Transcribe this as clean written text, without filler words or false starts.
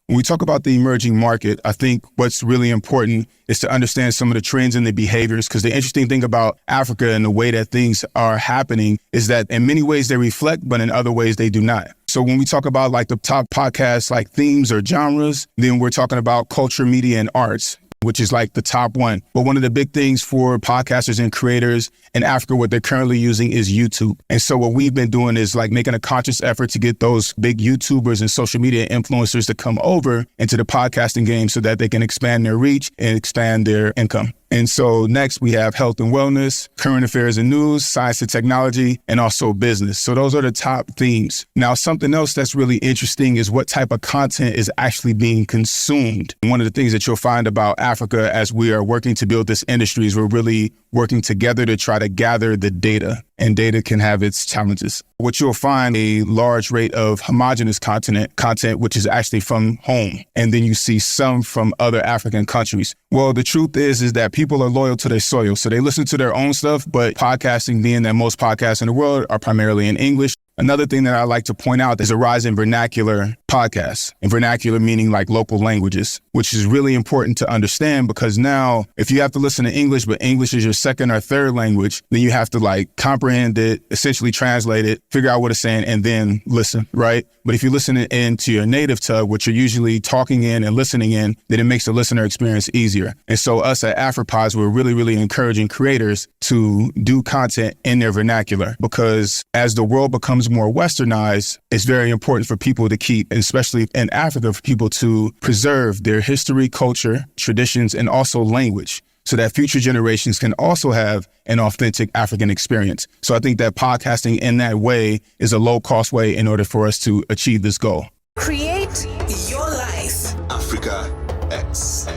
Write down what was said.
When we talk about the emerging market, I think what's really important is to understand some of the trends and the behaviors, because the interesting thing about Africa and the way that things are happening is that in many ways they reflect, but in other ways they do not. So when we talk about like the top podcasts, like themes or genres, then we're talking about culture, media, and arts, which is like the top one. But one of the big things for podcasters and creators in Africa, what they're currently using is YouTube. And so what we've been doing is like making a conscious effort to get those big YouTubers and social media influencers to come over into the podcasting game so that they can expand their reach and expand their income. And so next we have health and wellness, current affairs and news, science and technology, and also business. So those are the top themes. Now, something else that's really interesting is what type of content is actually being consumed. One of the things that you'll find about Africa as we are working to build this industry is we're really working together to try to gather the data, and data can have its challenges. What you'll find a large rate of homogenous content, which is actually from home. And then you see some from other African countries. Well, the truth is that people are loyal to their soil. So they listen to their own stuff, but podcasting, being that most podcasts in the world are primarily in English. Another thing that I like to point out is a rise in vernacular podcasts, and vernacular meaning like local languages, which is really important to understand, because now if you have to listen to English, but English is your second or third language, then you have to like comprehend it, essentially translate it, figure out what it's saying, and then listen, right? But if you listen into your native tongue, which you're usually talking in and listening in, then it makes the listener experience easier. And so us at AfriPods, we're really encouraging creators to do content in their vernacular, because as the world becomes more westernized, it's very important for people to keep, especially in Africa, for people to preserve their history, culture, traditions, and also language, so that future generations can also have an authentic African experience. So I think that podcasting in that way is a low-cost way in order for us to achieve this goal. Create your life. Africa X.